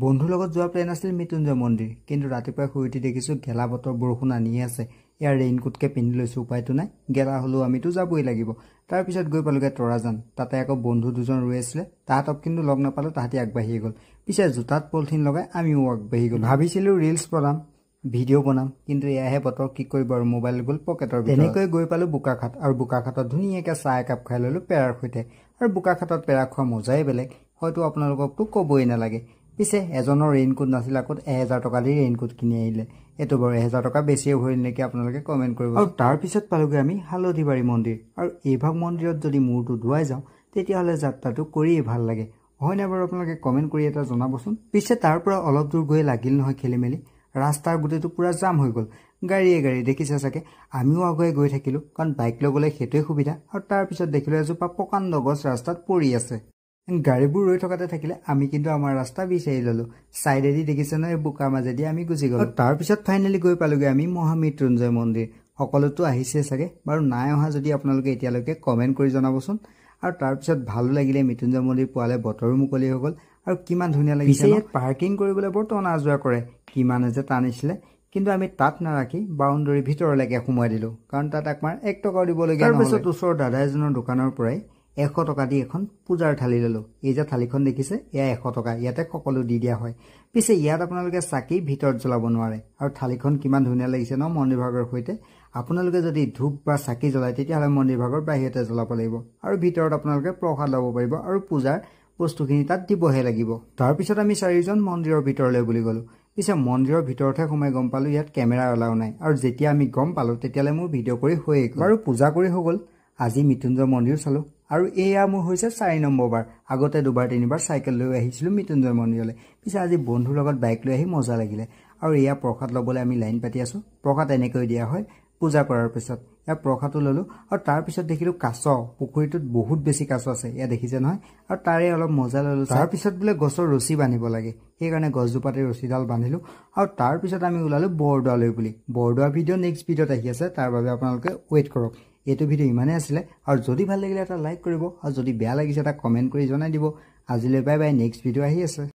বন্ধুৰ লগত যোৱা প্লেন আছিল মৃত্যুঞ্জয় মন্দিৰ, কিন্তু ৰাতিপুৱা শুই উঠি দেখিছোঁ গেলা বতৰ বৰষুণ আনিয়ে আছে। ইয়াৰ ৰেইনকোটকে পিন্ধি লৈছোঁ, উপায়তো নাই, গেলা হ'লেও আমিতো যাবই লাগিব। তাৰপিছত গৈ পালোগৈ তৰাজান। তাতে আকৌ বন্ধু দুজন ৰৈ আছিলে, তাহাঁতক কিন্তু লগ নাপালোঁ, তাহাঁতি আগবাঢ়ি গ'ল। পিছে জোতাত পলিথিন লগাই আমিও আগবাঢ়ি গ'লোঁ। ভাবিছিলোঁ ৰিলছ বনাম, ভিডিঅ' বনাম, কিন্তু এয়াহে বতৰ, কি কৰিব আৰু, মোবাইল গ'ল পকেটৰ ভিতৰত। তেনেকৈ গৈ পালোঁ বোকাখাট, আৰু বোকাখাটত ধুনীয়াকৈ চাহ একাপ খাই ল'লোঁ পেৰাৰ সৈতে। আৰু বোকাখাটত পেৰা খোৱা মজাই বেলেগ, হয়তো আপোনালোককতো ক'বই নালাগে। পিছে এজনৰ ৰেইনকোট নাছিল, আকৌ 1000 টকা দি ৰেইনকোট কিনি আহিলে। এইটো বাৰু 1000 টকা বেছিয়ে ভৰিল নেকি, আপোনালোকে কমেণ্ট কৰিব। আৰু তাৰপিছত পালোগৈ আমি হালধিবাৰী মন্দিৰ, আৰু এইভাগ মন্দিৰত যদি মূৰটো ধুৱাই যাওঁ তেতিয়াহ'লে যাত্ৰাটো কৰিয়েই ভাল লাগে, হয়নে বাৰু? আপোনালোকে কমেণ্ট কৰি এটা জনাবচোন। পিছে তাৰ পৰা অলপ দূৰ গৈ লাগিল নহয় খেলি মেলি, ৰাস্তাৰ গোটেইটো পূৰা জাম হৈ গ'ল, গাড়ীয়ে গাড়ী, দেখিছে চাগে। আমিও আগুৱাই গৈ থাকিলোঁ, কাৰণ বাইক লৈ গ'লে সেইটোৱে সুবিধা। আৰু তাৰপিছত দেখিলোঁ এজোপা প্ৰকাণ্ড গছ ৰাস্তাত পৰি আছে। গাড়ীবোৰ ৰৈ থকাতে থাকিলে, আমি কিন্তু আমাৰ ৰাস্তা বিচাৰি ল'লোঁ। ছাইডেদি দেখিছে নহয়, বোকাৰ মাজেদি আমি গুচি গ'লোঁ। তাৰপিছত ফাইনেলি গৈ পালোগৈ আমি মহামৃত্যুঞ্জয় মন্দিৰ। সকলোতো আহিছে চাগে, বাৰু নাই অহা যদি আপোনালোকে এতিয়ালৈকে কমেণ্ট কৰি জনাবচোন। আৰু তাৰপিছত ভালো লাগিলে, মৃত্যুঞ্জয় মন্দিৰ পোৱালে বতৰো মুকলি হৈ গ'ল, আৰু কিমান ধুনীয়া লাগিছে। ইয়াত পাৰ্কিং কৰিবলৈ বৰ টনা আজোৰা কৰে, কিমানে যে টানিছিলে, কিন্তু আমি তাত নাৰাখি বাউণ্ডৰীৰ ভিতৰলৈকে সোমোৱাই দিলোঁ, কাৰণ তাত আমাৰ 1 টকাও দিবলগীয়া নহ'ল। তাৰপিছত ওচৰৰ দাদা এজনৰ দোকানৰ পৰাই 100 টকা দি এখন পূজাৰ থালি ল'লোঁ। এই যে থালিখন দেখিছে, এয়া 100 টকা, ইয়াতে সকলো দি দিয়া হয়। পিছে ইয়াত আপোনালোকে চাকি ভিতৰত জ্বলাব নোৱাৰে। আৰু থালিখন কিমান ধুনীয়া লাগিছে ন মন্দিৰ ভাগৰ সৈতে। আপোনালোকে যদি ধূপ বা চাকি জ্বলায় তেতিয়াহ'লে মন্দিৰ ভাগৰ বাহিৰতে জ্বলাব লাগিব, আৰু ভিতৰত আপোনালোকে প্ৰসাদ ল'ব পাৰিব, আৰু পূজাৰ বস্তুখিনি তাত দিবহে লাগিব। তাৰপিছত আমি 4জন মন্দিৰৰ ভিতৰলৈ বুলি গ'লোঁ। পিছে মন্দিৰৰ ভিতৰতহে সোমাই গম পালোঁ ইয়াত কেমেৰা এলাও নাই, আৰু যেতিয়া আমি গম পালোঁ তেতিয়ালৈ মোৰ ভিডিঅ' কৰি হৈয়ে গ'ল। বাৰু পূজা কৰি হৈ গ'ল, আজি মৃত্যুঞ্জয় মন্দিৰ চালোঁ, আৰু এয়া মোৰ হৈছে 4 নম্বৰ বাৰ। আগতে 2-3 চাইকেল লৈ আহিছিলোঁ মৃত্যুঞ্জয় মন্দিৰলৈ। পিছে আজি বন্ধুৰ লগত বাইক লৈ আহি মজা লাগিলে। আৰু এয়া প্ৰসাদ ল'বলৈ আমি লাইন পাতি আছোঁ। প্ৰসাদ এনেকৈ দিয়া হয় পূজা কৰাৰ পিছত। ইয়াৰ প্ৰসাদো ল'লোঁ, আৰু তাৰপিছত দেখিলোঁ কাছ, পুখুৰীটোত বহুত বেছি কাছ আছে, এয়া দেখিছে নহয়। আৰু তাৰে অলপ মজা ল'লোঁ। তাৰপিছত বোলে গছৰ ৰছী বান্ধিব লাগে, সেইকাৰণে গছজোপাতে ৰছীডাল বান্ধিলোঁ। আৰু তাৰপিছত আমি ওলালোঁ বৰদোৱালৈ বুলি। বৰদোৱা ভিডিঅ' নেক্সট ভিডিঅ'ত আহি আছে, তাৰ বাবে আপোনালোকে ৱেইট কৰক। এইটো ভিডিঅ' ইমানেই আছিলে, আৰু যদি ভাল লাগিলে এটা লাইক কৰিব, আৰু যদি বেয়া লাগিছে এটা কমেণ্ট কৰি জনাই দিব। আজিলৈ বাই বাই, নেক্সট ভিডিঅ' আহি আছে।